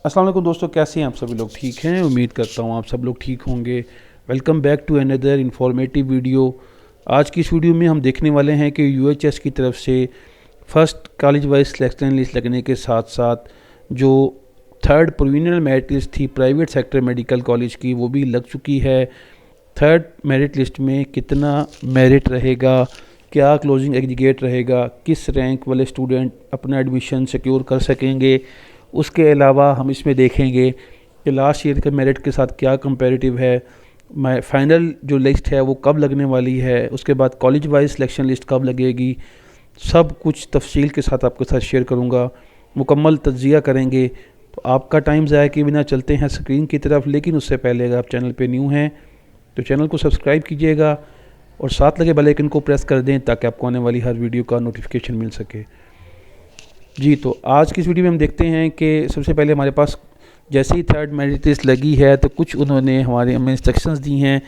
अस्सलाम वालेकुम दोस्तों, कैसे हैं आप सभी लोग? ठीक हैं, उम्मीद करता हूँ आप सब लोग ठीक होंगे। Welcome back to another informative video. आज की इस वीडियो में हम देखने वाले हैं कि यूएचएस की तरफ से first college wise selection list लगने के साथ साथ जो थर्ड प्रोविजनल मेरिट लिस्ट थी प्राइवेट सेक्टर मेडिकल कॉलेज की, वो भी लग चुकी है। थर्ड मेरिट लिस्ट में कितना मेरिट रहेगा, क्या क्लोजिंग एग्रीगेट रहेगा, किस रैंक वाले स्टूडेंट अपना एडमिशन सिक्योर कर सकेंगे। उसके अलावा हम इसमें देखेंगे कि लास्ट ईयर के मेरिट के साथ क्या कंपैरेटिव है, फाइनल जो लिस्ट है वो कब लगने वाली है, उसके बाद कॉलेज वाइज सिलेक्शन लिस्ट कब लगेगी। सब कुछ तफसील के साथ आपके साथ शेयर करूँगा, मुकम्मल तज्ज़िया करेंगे। तो आपका टाइम ज़ाया किए बिना चलते हैं स्क्रीन की तरफ। लेकिन उससे पहले अगर आप चैनल पे न्यू हैं तो चैनल को सब्सक्राइब कीजिएगा और साथ लगे बेल आइकन को प्रेस कर दें ताकि आपको आने वाली हर वीडियो का नोटिफिकेशन मिल सके। जी, तो आज की इस वीडियो में हम देखते हैं कि सबसे पहले हमारे पास जैसे ही थर्ड मेरिट लिस्ट लगी है तो कुछ उन्होंने हमें इंस्ट्रक्शंस दी हैं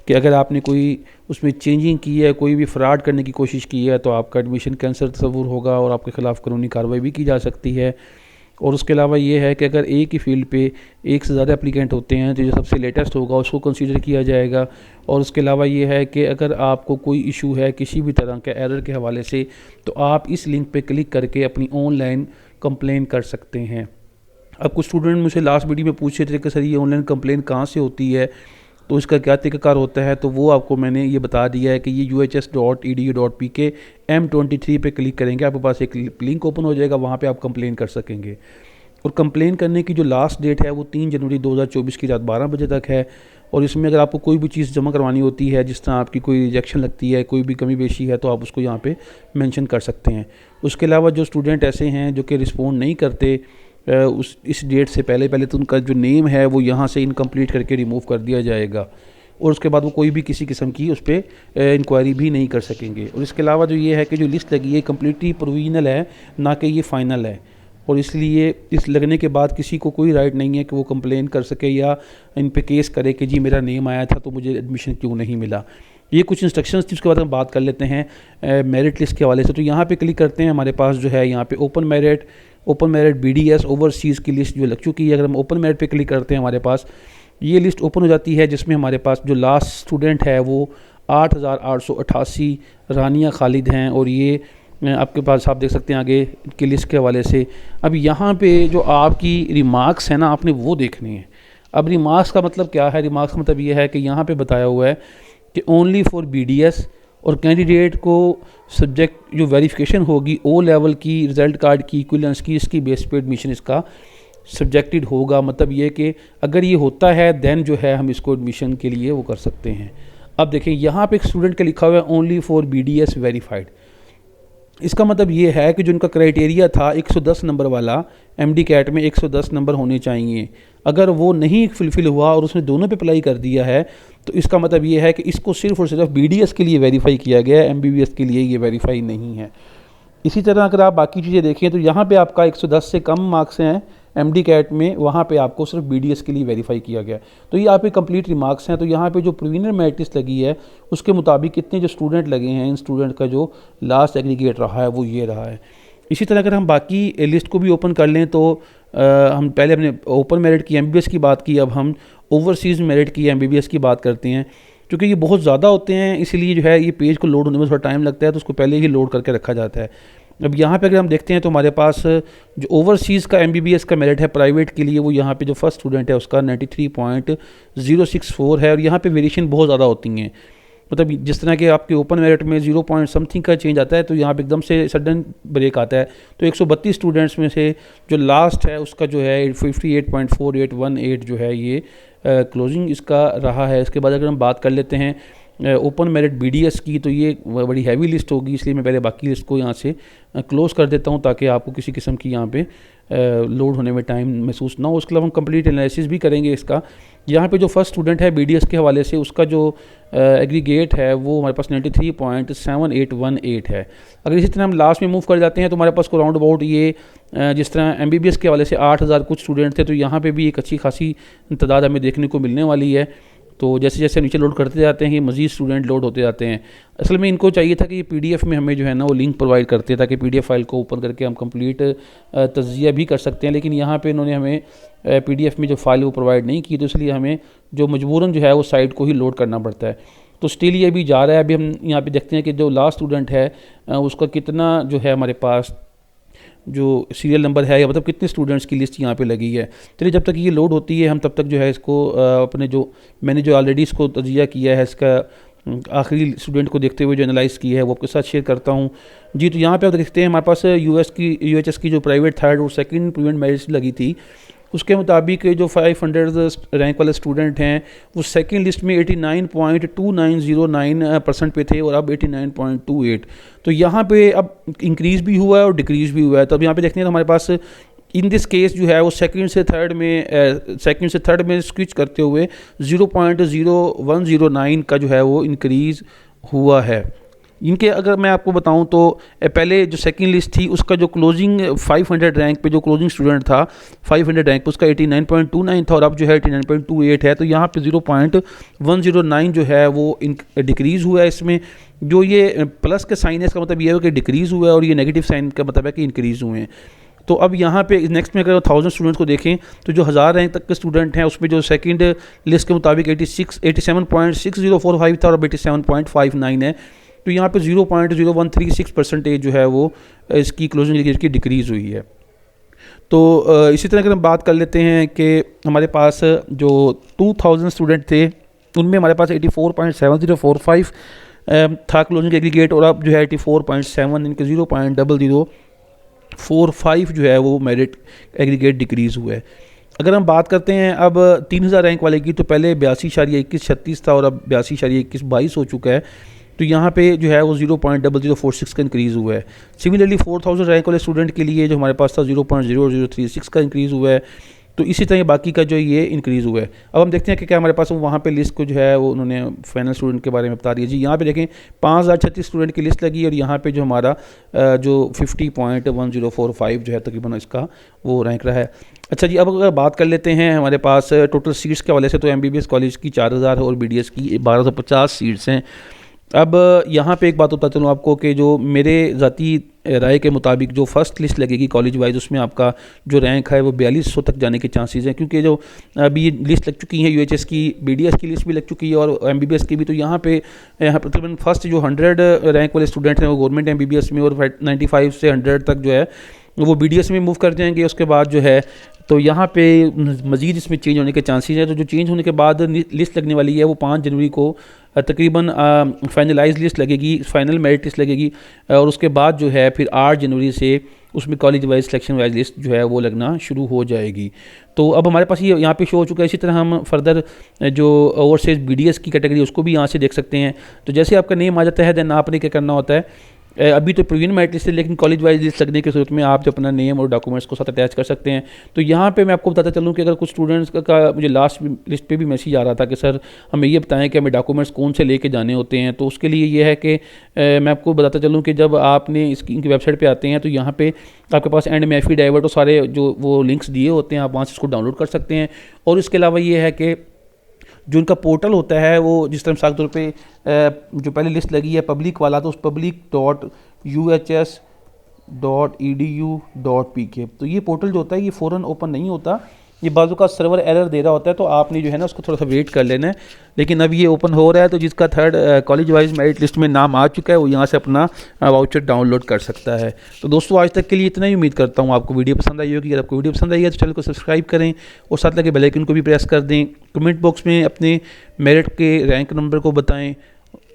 कि अगर आपने कोई उसमें चेंजिंग की है, कोई भी फ्रॉड करने की कोशिश की है तो आपका एडमिशन कैंसिल तस्वुर होगा और आपके ख़िलाफ़ कानूनी कार्रवाई भी की जा सकती है। और उसके अलावा ये है कि अगर एक ही फील्ड पे एक से ज़्यादा एप्लीकेंट होते हैं तो जो सबसे लेटेस्ट होगा उसको कंसीडर किया जाएगा। और उसके अलावा ये है कि अगर आपको कोई इशू है किसी भी तरह के एरर के हवाले से तो आप इस लिंक पे क्लिक करके अपनी ऑनलाइन कंप्लेन कर सकते हैं। अब कुछ स्टूडेंट मुझसे लास्ट वीडियो में पूछ रहे थे कि सर ये ऑनलाइन कंप्लेन कहाँ से होती है, तो इसका क्या तरीक़ाकार होता है, तो वो आपको मैंने ये बता दिया है कि ये uhs.edu.pk M23 पे क्लिक करेंगे, आपके पास एक लिंक ओपन हो जाएगा, वहाँ पे आप कंप्लेन कर सकेंगे। और कंप्लेन करने की जो लास्ट डेट है वो 3 जनवरी 2024 की रात 12 बजे तक है। और इसमें अगर आपको कोई भी चीज़ जमा करवानी होती है, जिस तरह आपकी कोई रिजेक्शन लगती है, कोई भी कमी पेशी है, तो आप उसको यहाँ पे मेंशन कर सकते हैं। उसके अलावा जो स्टूडेंट ऐसे हैं जो कि रिस्पॉन्ड नहीं करते इस डेट से पहले तो उनका जो नेम है वो यहाँ से इनकम्प्लीट करके रिमूव कर दिया जाएगा और उसके बाद वो कोई भी किसी किस्म की उस पर इंक्वायरी भी नहीं कर सकेंगे। और इसके अलावा जो ये है कि जो लिस्ट लगी है कम्प्लीटली प्रोविजनल है, ना कि ये फ़ाइनल है, और इसलिए इस लगने के बाद किसी को कोई राइट नहीं है कि वो कंप्लेन कर सके या इन पे केस करे कि जी मेरा नेम आया था तो मुझे एडमिशन क्यों नहीं मिला। ये कुछ इंस्ट्रक्शंस थी, उसके बाद हम बात कर लेते हैं मेरिट लिस्ट के हवाले से। तो यहाँ पे क्लिक करते हैं, हमारे पास जो है यहाँ पे ओपन मेरिट BDS ओवरसीज़ की लिस्ट जो लग चुकी है। अगर हम ओपन मेरिट पे क्लिक करते हैं हमारे पास ये लिस्ट ओपन हो जाती है, जिसमें हमारे पास जो लास्ट स्टूडेंट है वो 8888 रानिया खालिद हैं। और ये आपके पास आप देख सकते हैं आगे की लिस्ट के हवाले से। अब यहाँ पे जो आपकी रिमार्क्स है ना, आपने वो देखने हैं। अब रिमार्क्स का मतलब क्या है? रिमार्क्स का मतलब ये है कि यहाँ पे बताया हुआ है कि ओनली फॉर BDS, और कैंडिडेट को सब्जेक्ट जो वेरिफिकेशन होगी ओ लेवल की रिज़ल्ट कार्ड की इक्विवेलेंस की, इसकी बेस पे एडमिशन इसका सब्जेक्टेड होगा। मतलब ये कि अगर ये होता है देन जो है हम इसको एडमिशन के लिए वो कर सकते हैं। अब देखें यहाँ पे एक स्टूडेंट का लिखा हुआ है ओनली फॉर BDS वेरीफाइड। इसका मतलब ये है कि जो उनका क्राइटेरिया था 110 नंबर वाला, MD कैट में 110 नंबर होने चाहिए, अगर वो नहीं फुलफ़िल हुआ और उसने दोनों पे अप्लाई कर दिया है तो इसका मतलब ये है कि इसको सिर्फ़ और सिर्फ BDS के लिए वेरीफाई किया गया है, MBBS के लिए ये वेरीफाई नहीं है। इसी तरह अगर आप बाकी चीज़ें देखें तो यहाँ पे आपका 110 से कम मार्क्स हैं MD कैट में, वहाँ पे आपको सिर्फ BDS के लिए वेरीफाई किया गया। तो ये आपके कंप्लीट रिमार्क्स हैं। तो यहाँ पे जो प्रीलिमिनरी मेरिट लिस्ट लगी है उसके मुताबिक कितने जो स्टूडेंट लगे हैं, इन स्टूडेंट का जो लास्ट एग्रीगेट रहा है वो ये रहा है। इसी तरह अगर हम बाकी लिस्ट को भी ओपन कर लें तो हम पहले अपने ओपन मेरिट की MBBS की बात की, अब हम ओवरसीज़ मेरिट की MBBS की बात करते हैं। क्योंकि ये बहुत ज़्यादा होते हैं इसलिए जो है ये पेज को लोड होने में थोड़ा टाइम लगता है, तो उसको पहले ही लोड करके रखा जाता है। अब यहाँ पे अगर हम देखते हैं तो हमारे पास जो ओवरसीज़ का MBBS का मेरिट है प्राइवेट के लिए, वो यहाँ पे जो फर्स्ट स्टूडेंट है उसका 93.064 है। और यहाँ पे वेरिएशन बहुत ज़्यादा होती हैं, मतलब जिस तरह के आपके ओपन मेरिट में 0 पॉइंट समथिंग का चेंज आता है तो यहाँ पे एकदम से सडन ब्रेक आता है। तो 132 स्टूडेंट्स में से जो लास्ट है उसका जो है 58.4818 जो है ये क्लोजिंग इसका रहा है। इसके बाद अगर हम बात कर लेते हैं ओपन मेरिट BDS की, तो ये बड़ी हैवी लिस्ट होगी, इसलिए मैं पहले बाकी लिस्ट को यहाँ से क्लोज़ कर देता हूँ ताकि आपको किसी किस्म की यहाँ पे लोड होने में टाइम महसूस ना हो। उसके अलावा हम कंप्लीट एनालिसिस भी करेंगे इसका। यहाँ पे जो फर्स्ट स्टूडेंट है BDS के हवाले से उसका जो एग्रीगेट है वो हमारे पास 93.7818 है। अगर इसी तरह हम लास्ट में मूव कर जाते हैं तो हमारे पास को राउंड अबाउट ये जिस तरह MBBS के हवाले से 8000 कुछ स्टूडेंट थे, तो यहाँ पे भी एक अच्छी खासी तादाद हमें देखने को मिलने वाली है। तो जैसे जैसे नीचे लोड करते जाते हैं ये मज़ीद स्टूडेंट लोड होते जाते हैं। असल में इनको चाहिए था कि ये PDF में हमें जो है ना वो लिंक प्रोवाइड करते हैं ताकि PDF फाइल को ओपन करके हम कंप्लीट तज्ज़िया भी कर सकते हैं, लेकिन यहाँ पे इन्होंने हमें PDF में जो फाइल वो प्रोवाइड नहीं की, तो इसलिए हमें जो मजबूरन जो है वो साइट को ही लोड करना पड़ता है। तो स्टिल ये अभी जा रहा है। अभी हम यहाँ पे देखते हैं कि जो लास्ट स्टूडेंट है उसका कितना जो है हमारे पास जो सीरियल नंबर है, या मतलब कितने स्टूडेंट्स की लिस्ट यहाँ पे लगी है। चलिए जब तक ये लोड होती है हम तब तक जो है इसको अपने जो मैंने जो ऑलरेडी इसको तजिया किया है इसका आखिरी स्टूडेंट को देखते हुए जो एनालाइज़ की है वो आपके साथ शेयर करता हूँ जी। तो यहाँ पे आप देखते हैं हमारे पास UHS की जो प्राइवेट थर्ड और सेकंड प्रीवेंट मेरिट लगी थी, उसके मुताबिक जो 500 रैंक वाले स्टूडेंट हैं वो सेकंड लिस्ट में 89.2909% पे थे और अब 89.28। तो यहाँ पे अब इंक्रीज़ भी हुआ है और डिक्रीज़ भी हुआ है। तो अब यहाँ पे देखते हैं तो हमारे पास इन दिस केस जो है वो सेकंड से थर्ड में स्विच करते हुए 0.0109 का जो है वो इंक्रीज़ हुआ है। इनके अगर मैं आपको बताऊं तो पहले जो सेकंड लिस्ट थी उसका जो क्लोजिंग 500 रैंक पे जो क्लोजिंग स्टूडेंट था 500 रैंक पे उसका 89.29 था और अब जो है 89.28 है। तो यहाँ पे 0.109 जो है वो डिक्रीज़ हुआ है। इसमें जो ये प्लस के साइन है इसका मतलब ये है कि डिक्रीज़ हुआ है और ये नेगेटिव साइन का मतलब है कि इंक्रीज़ हुए हैं। तो अब यहाँ पे नेक्स्ट में अगर 1000 स्टूडेंट्स को देखें तो जो 1000 रैंक तक के स्टूडेंट हैं उसमें जो सेकंड लिस्ट के मुताबिक 87.6045 था और अब 87.59 है। तो यहाँ पे 0.0136% जो है वो इसकी क्लोजिंग की डिक्रीज़ हुई है। तो इसी तरह अगर हम बात कर लेते हैं कि हमारे पास जो 2000 स्टूडेंट थे उनमें हमारे पास 84.7045 था क्लोजिंग एग्रीगेट और अब जो है 84.7 इनके 0.0045 जो है वो मेरिट एग्रीगेट डिक्रीज़ हुआ है। अगर हम बात करते हैं अब 3000 रैंक वाले की तो पहले 82.2136 था और अब 82.2122 हो चुका है। तो यहाँ पे जो है वो 0.0046 का इंक्रीज़ हुआ है। सिमिलरली 4000 रैंक वाले स्टूडेंट के लिए जो हमारे पास था 0.0036 का इंक्रीज़ हुआ है। तो इसी तरह बाकी का जो ये इंक्रीज़ हुआ है। अब हम देखते हैं कि क्या हमारे पास वहाँ पे लिस्ट को जो है वो उन्होंने फाइनल स्टूडेंट के बारे में बता दिया जी। यहाँ पे देखें 5036 स्टूडेंट की लिस्ट लगी और यहाँ पे जो हमारा जो 50.1045 जो है तकरीबन इसका वो रैंक रहा है। अच्छा जी, अब अगर बात कर लेते हैं हमारे पास टोटल सीट्स के हवाले से तो MBBS कॉलेज की 4000 और BDS की 1250 सीट्स हैं। अब यहाँ पे एक बात बता चलूँ आपको कि जो मेरे ज़ाती राय के मुताबिक जो फर्स्ट लिस्ट लगेगी कॉलेज वाइज उसमें आपका जो रैंक है वो 4200 तक जाने के चांसेस हैं, क्योंकि जो अभी लिस्ट लग चुकी है UHS की, BDS की लिस्ट भी लग चुकी है और MBBS की भी। तो यहाँ पे तकरीबन फर्स्ट जो 100 रैंक वाले स्टूडेंट हैं वो गवर्नमेंट MBBS में और 95 से 100 तक जो है वो BDS में मूव कर जाएंगे। उसके बाद जो है तो यहाँ पे मज़ीद इसमें चेंज होने के चांसेस हैं। तो जो चेंज होने के बाद लिस्ट लगने वाली है वो 5 जनवरी को तकरीबन फाइनलाइज लिस्ट लगेगी, फाइनल मेरिट लिस्ट लगेगी और उसके बाद जो है फिर 8 जनवरी से उसमें college wise selection wise list जो है वो लगना शुरू हो जाएगी। तो अब हमारे पास ये यहाँ पे शो हो चुका है। इसी तरह हम फर्दर जो ओवरसीज BDS की कैटेगरी उसको भी यहाँ से देख सकते हैं। तो जैसे आपका नेम आ जाता है देन आपने क्या करना होता है, अभी तो प्रीवियन मेरिट लिस्ट है लेकिन कॉलेज वाइज लिस्ट लगने की सूरत में आप जो अपना नेम और डॉक्यूमेंट्स को साथ अटैच कर सकते हैं। तो यहाँ पे मैं आपको बताता चलूँ कि अगर कुछ स्टूडेंट्स का मुझे लास्ट लिस्ट पे भी मैसेज आ रहा था कि सर हमें ये बताएं कि हमें डॉक्यूमेंट्स कौन से लेके जाने होते हैं। तो उसके लिए ये है कि मैं आपको बताता चलूँ कि जब आपने इनकी वेबसाइट पर आते हैं तो यहाँ पर आपके पास एंड में एफिडेविट और सारे जो वो लिंक्स दिए होते हैं, आप वहाँ से इसको डाउनलोड कर सकते हैं। और इसके अलावा ये है कि जो उनका पोर्टल होता है वो जिस तरह मिसाल के तौर पे जो पहले लिस्ट लगी है पब्लिक वाला, तो उस public.uhs.edu.pk तो ये पोर्टल जो होता है ये फ़ौरन ओपन नहीं होता, ये बाजू का सर्वर एरर दे रहा होता है। तो आपने जो है ना उसको थोड़ा सा वेट कर लेना है। लेकिन अब ये ओपन हो रहा है तो जिसका third college wise merit list में नाम आ चुका है वो यहाँ से अपना वाउचर डाउनलोड कर सकता है। तो दोस्तों आज तक के लिए इतना ही, उम्मीद करता हूँ आपको वीडियो पसंद आई होगी। अगर आपको वीडियो पसंद आई है तो चैनल को सब्सक्राइब करें और साथ लगे बेल आइकन को भी प्रेस कर दें। कमेंट बॉक्स में अपने मेरिट के रैंक नंबर को बताएँ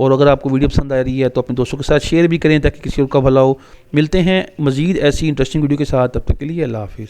और अगर आपको वीडियो पसंद आ रही है तो अपने दोस्तों के साथ शेयर भी करें ताकि किसी और का भला हो। मिलते हैं मज़ीद ऐसी इंटरेस्टिंग वीडियो के साथ, तब तक के लिए अल्लाह हाफिज़।